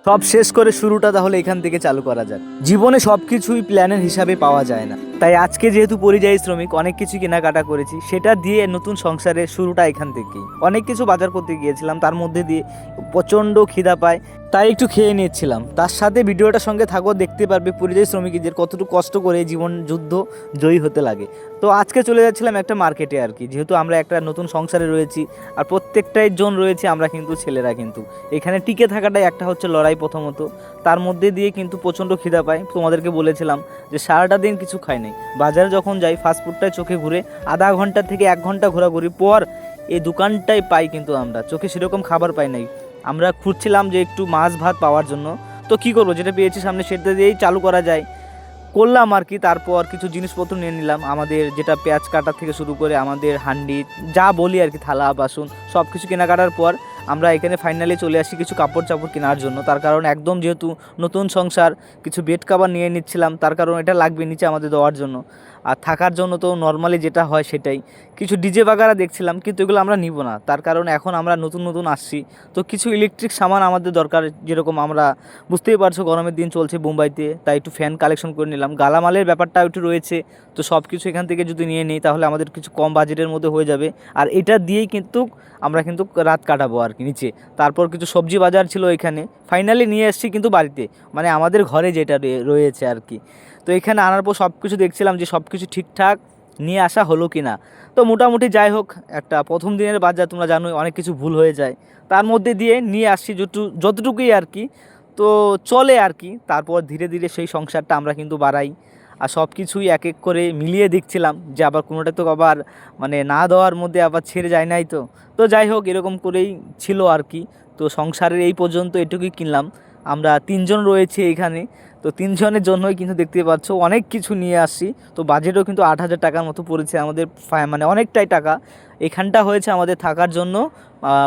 সব শেষ করে শুরুটা তাহলে এখান থেকে চালু করা যাক। জীবনে সব কিছুই প্ল্যানের হিসাবে পাওয়া যায় না, তাই আজকে যেহেতু পরিযায়ী শ্রমিক অনেক কিছু কেনাকাটা করেছি, সেটা দিয়ে নতুন সংসারের শুরুটা এখান থেকেই। অনেক কিছু বাজার করতে গিয়েছিলাম, তার মধ্যে দিয়ে প্রচণ্ড খিদা পায়, তাই একটু খেয়ে নিচ্ছিলাম। তার সাথে ভিডিওটার সঙ্গে থাকো, দেখতে পারবে পরিযায়ী শ্রমিকদের কতটুকু কষ্ট করে জীবন যুদ্ধ জয়ী হতে লাগে। তো আজকে চলে যাচ্ছিলাম একটা মার্কেটে আর কি, যেহেতু আমরা একটা নতুন সংসারে রয়েছি আর প্রত্যেকটাই জন রয়েছে আমরা কিন্তু ছেলেরা, কিন্তু এখানে টিকে থাকাটাই একটা হচ্ছে লড়াই প্রথমত। তার মধ্যে দিয়ে কিন্তু প্রচণ্ড খিদা পায়। তোমাদেরকে বলেছিলাম যে সারাটা দিন কিছু খাই নাই, বাজারে যখন যাই ফাস্টফুডটায় চোখে ঘুরে আধা ঘন্টা থেকে 1 ঘন্টা ঘোরাঘুরি পর এই দোকানটাই পাই, কিন্তু আমরা চোখে সেরকম খাবার পাই নাই। আমরা খুঁজছিলাম যে একটু মাছ ভাত পাওয়ার জন্য, তো কী করবো, যেটা পেয়েছি সামনে সেটা দিয়েই চালু করা যায় করলাম আর কি। তারপর কিছু জিনিসপত্র নিয়ে নিলাম, আমাদের যেটা পেঁয়াজ কাটা থেকে শুরু করে আমাদের হান্ডি যা বলি আর কি, থালা বাসন সব কিছু কেনাকাটার পর আমরা এখানে ফাইনালি চলে আসি কিছু কাপড় চাপড় কেনার জন্য। তার কারণ একদম যেহেতু নতুন সংসার, কিছু বেড কাভার নিয়ে নিচ্ছিলাম, তার কারণ এটা লাগবে নিচে আমাদের দেওয়ার জন্য। আর থাকার জন্য তো নর্মালি যেটা হয় সেটাই। কিছু ডিজে বাগারা দেখছিলাম, কিন্তু এগুলো আমরা নিব না, তার কারণ এখন আমরা নতুন নতুন আসছি, তো কিছু ইলেকট্রিক সামান আমাদের দরকার। যেরকম আমরা বুঝতেই পারছো গরমের দিন চলছে মুম্বাইতে, তাই একটু ফ্যান কালেকশন করে নিলাম। গালামালের ব্যাপারটা একটু রয়েছে, তো সব কিছু এখান থেকে যদি নিয়ে নিই তাহলে আমাদের কিছু কম বাজেটের মধ্যে হয়ে যাবে। আর এটা দিয়েই কিন্তু আমরা কিন্তু রাত কাটাবো আর কি নিচে। তারপর কিছু সবজি বাজার ছিল এখানে, ফাইনালি নিয়ে এসেছি কিন্তু বাড়িতে, মানে আমাদের ঘরে যেটা রয়েছে আর কি। তো এখানে আনার পর সব কিছু দেখছিলাম যে সব কিছু ঠিকঠাক নিয়ে আসা হলো কি না। তো মোটামুটি যাই হোক, একটা প্রথম দিনের বাজার তোমরা জানোই অনেক কিছু ভুল হয়ে যায়, তার মধ্যে দিয়ে নিয়ে আসছি যতটুকুই আর কি, তো চলে আর কি। তারপর ধীরে ধীরে সেই সংসারটা আমরা কিন্তু বাড়াই, আর সব কিছুই এক এক করে মিলিয়ে দেখছিলাম যে আবার কোনোটা তো আবার মানে না দেওয়ার মধ্যে আবার ছেড়ে যায় নাই। তো তো যাই হোক, এরকম করেই ছিল আর কি। তো সংসারের এই পর্যন্ত এটুকুই কিনলাম। আমরা 3 জন রয়েছে এখানে, তো 3 জনের জন্যই কিন্তু দেখতে পাচ্ছ অনেক কিছু নিয়ে আসছি। তো বাজেটও কিন্তু 8,000 টাকার মতো পড়েছে আমাদের, মানে অনেকটাই টাকা। এখানটা হয়েছে আমাদের থাকার জন্য,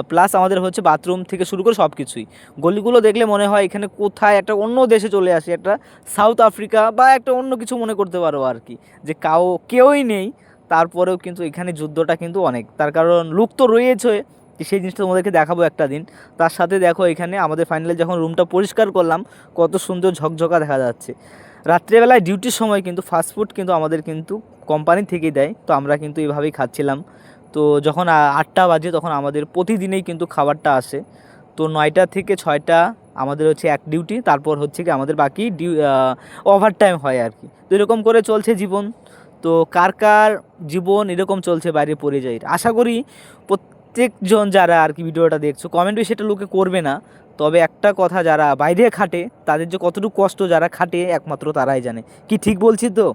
প্লাস আমাদের হচ্ছে বাথরুম থেকে শুরু করে সব কিছুই। গলিগুলো দেখলে মনে হয় এখানে কোথায় একটা অন্য দেশে চলে আসি, একটা সাউথ আফ্রিকা বা একটা অন্য কিছু মনে করতে পারো আর কি, যে কেউই নেই। তারপরেও কিন্তু এখানে যুদ্ধটা কিন্তু অনেক, তার কারণ লুক তো রয়েছে, সেই জিনিসটা তোমাদেরকে দেখাবো একটা দিন। তার সাথে দেখো এখানে আমাদের ফাইনালি যখন রুমটা পরিষ্কার করলাম কত সুন্দর ঝকঝকা দেখা যাচ্ছে। রাত্রেবেলায় ডিউটির সময় কিন্তু ফাস্টফুড কিন্তু আমাদের কিন্তু কোম্পানি থেকেই দেয়, তো আমরা কিন্তু এভাবেই খাচ্ছিলাম। তো যখন 8টা বাজে তখন আমাদের প্রতিদিনেই কিন্তু খাবারটা আসে। তো 9টা থেকে 6টা আমাদের হচ্ছে এক ডিউটি, তারপর হচ্ছে কি আমাদের বাকি ওভার টাইম হয় আর কি। তো এরকম করে চলছে জীবন। তো কার কার জীবন এরকম চলছে বাইরে পরিযায়ীর, আশা করি প্রত্যেকজন যারা আর কি ভিডিওটা দেখছো কমেন্টে সেটা লোকে করবে না। তবে একটা কথা, যারা বাইরে খাটে তাদের যে কতটুকু কষ্ট যারা খাটে একমাত্র তারাই জানে। কি ঠিক বলছি তো?